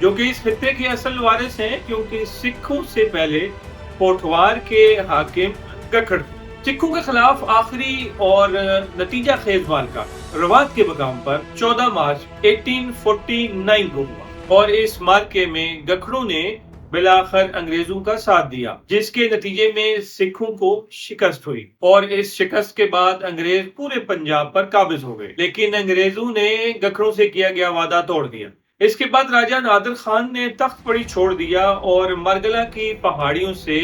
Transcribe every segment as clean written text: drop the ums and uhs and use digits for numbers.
جو کہ اس خطے کے اصل وارث ہیں، کیونکہ سکھوں سے پہلے پوٹھوار کے حاکم گکھڑ تھے۔ سکھوں کے خلاف آخری اور نتیجہ خیز مارکا روات کے مقام پر 14 مارچ 1849 کو ہوا، اور اس مارکے میں گکھڑوں نے بالآخر انگریزوں کا ساتھ دیا، جس کے نتیجے میں سکھوں کو شکست ہوئی، اور اس شکست کے بعد انگریز پورے پنجاب پر قابض ہو گئے۔ لیکن انگریزوں نے گکھڑوں سے کیا گیا وعدہ توڑ دیا۔ اس کے بعد راجہ نادر خان نے تخت پڑی چھوڑ دیا اور مرگلا کی پہاڑیوں سے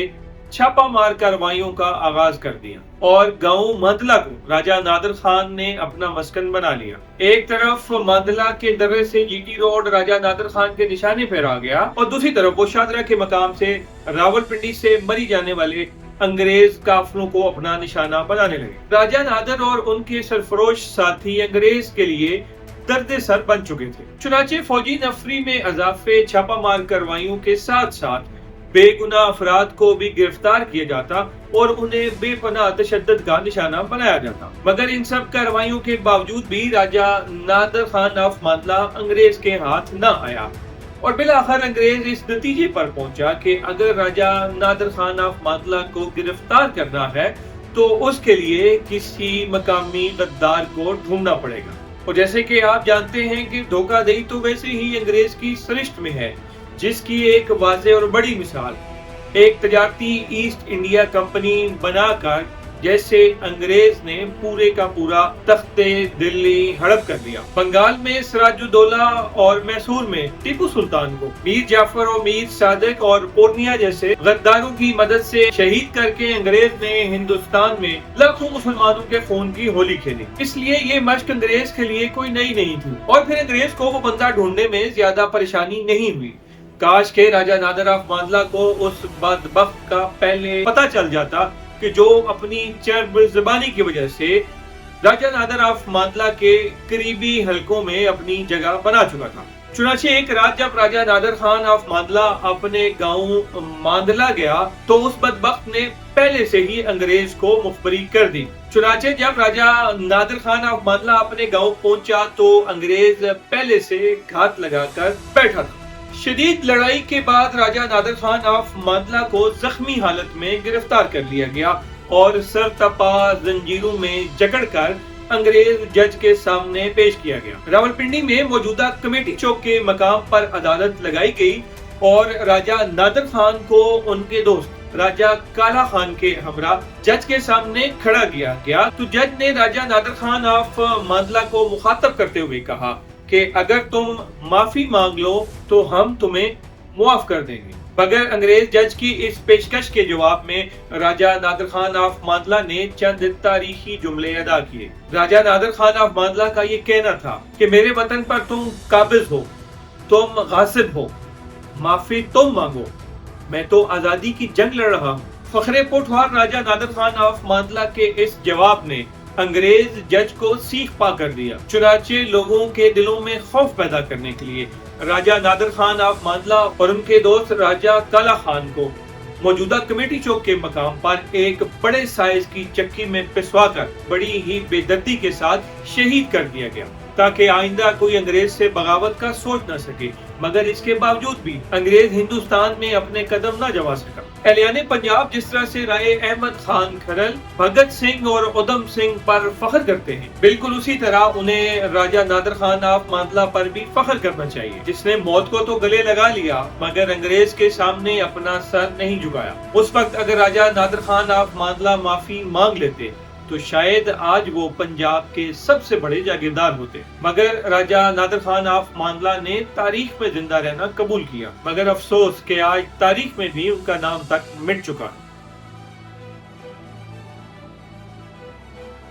چھاپا مار کارروائیوں کا آغاز کر دیا، اور گاؤں ماندلہ کو راجہ نادر خان نے اپنا مسکن بنا لیا۔ ایک طرف ماندلہ کے درے سے جی ٹی روڈ راجہ نادر خان کے نشانے پر آ گیا، اور دوسری طرف وہ شادرہ کے مقام سے راولپنڈی سے مری جانے والے انگریز قافلوں کو اپنا نشانہ بنانے لگے۔ راجہ نادر اور ان کے سرفروش ساتھی انگریز کے لیے درد سر بن چکے تھے، چنانچہ فوجی نفری میں اضافے، چھاپا مار کارروائیوں کے ساتھ ساتھ بے گناہ افراد کو بھی گرفتار کیا جاتا اور انہیں بے پناہ تشدد کا نشانہ بنایا جاتا۔ مگر ان سب کارروائیوں کے باوجود بھی راجہ نادر خان آف ماندلہ انگریز کے ہاتھ نہ آیا، اور بالآخر انگریز اس نتیجے پر پہنچا کہ اگر راجہ نادر خان آف ماندلہ کو گرفتار کرنا ہے تو اس کے لیے کسی مقامی غدار کو ڈھونڈنا پڑے گا۔ اور جیسے کہ آپ جانتے ہیں کہ دھوکہ دہی تو ویسے ہی انگریز کی سرشت میں ہے، جس کی ایک واضح اور بڑی مثال ایک تجارتی ایسٹ انڈیا کمپنی بنا کر جیسے انگریز نے پورے کا پورا تخت دلی ہڑپ کر لیا۔ بنگال میں سراج الدولہ اور میسور میں ٹیپو سلطان کو میر جعفر اور میر صادق اور پورنیا جیسے غداروں کی مدد سے شہید کر کے انگریز نے ہندوستان میں لاکھوں مسلمانوں کے خون کی ہولی کھیلی۔ اس لیے یہ مشق انگریز کے لیے کوئی نئی نہیں تھی، اور پھر انگریز کو وہ بندہ ڈھونڈنے میں زیادہ پریشانی نہیں ہوئی۔ کاش کہ راجہ نادر آف ماندلہ کو اس بدبخت کا پہلے پتہ چل جاتا کہ جو اپنی چرب زبانی کی وجہ سے راجہ نادر آف ماندلہ کے قریبی حلقوں میں اپنی جگہ بنا چکا تھا۔ چنانچہ ایک رات جب راجہ نادر خان آف ماندلہ اپنے گاؤں ماندلہ گیا تو اس بدبخت نے پہلے سے ہی انگریز کو مخبری کر دی۔ چنانچہ جب راجہ نادر خان آف ماندلہ اپنے گاؤں پہنچا تو انگریز پہلے سے گھات لگا کر بیٹھا تھا۔ شدید لڑائی کے بعد راجہ نادر خان آف ماندلہ کو زخمی حالت میں گرفتار کر لیا گیا اور سر تپا زنجیروں میں جکڑ کر انگریز جج کے سامنے پیش کیا گیا۔ راولپنڈی میں موجودہ کمیٹی چوک کے مقام پر عدالت لگائی گئی اور راجہ نادر خان کو ان کے دوست راجہ کالا خان کے ہمراہ جج کے سامنے کھڑا کیا گیا تو جج نے راجہ نادر خان آف ماندلہ کو مخاطب کرتے ہوئے کہا کہ اگر تم معافی مانگ لو تو ہم تمہیں معاف کر دیں گے۔ بغیر انگریز جج کی اس پیشکش کے جواب میں راجہ نادر خان آف ماندلہ نے چند تاریخی جملے ادا کیے۔ راجہ نادر خان آف ماندلہ کا یہ کہنا تھا کہ میرے وطن پر تم قابض ہو، تم غاصب ہو، معافی تم مانگو، میں تو آزادی کی جنگ لڑ رہا ہوں۔ فخر پوٹھوار راجہ نادر خان آف ماندلہ کے اس جواب نے انگریز جج کو سیخ پا کر دیا۔ چنانچہ لوگوں کے دلوں میں خوف پیدا کرنے کے لیے راجہ نادر خان آف ماندلہ اور ان کے دوست راجہ کالا خان کو موجودہ کمیٹی چوک کے مقام پر ایک بڑے سائز کی چکی میں پسوا کر بڑی ہی بے دردی کے ساتھ شہید کر دیا گیا تاکہ آئندہ کوئی انگریز سے بغاوت کا سوچ نہ سکے۔ مگر اس کے باوجود بھی انگریز ہندوستان میں اپنے قدم نہ جما سکا۔ اہلیان پنجاب جس طرح سے رائے احمد خان کھرل، بھگت سنگھ اور ادھم سنگھ پر فخر کرتے ہیں، بالکل اسی طرح انہیں راجہ نادر خان آف ماندلہ پر بھی فخر کرنا چاہیے، جس نے موت کو تو گلے لگا لیا مگر انگریز کے سامنے اپنا سر نہیں جھکایا۔ اس وقت اگر راجہ نادر خان آف ماندلہ معافی مانگ لیتے تو شاید آج وہ پنجاب کے سب سے بڑے جاگیردار ہوتے، مگر راجہ نادر خان آف ماندلہ نے تاریخ میں زندہ رہنا قبول کیا، مگر افسوس کہ آج تاریخ میں بھی ان کا نام تک مٹ چکا۔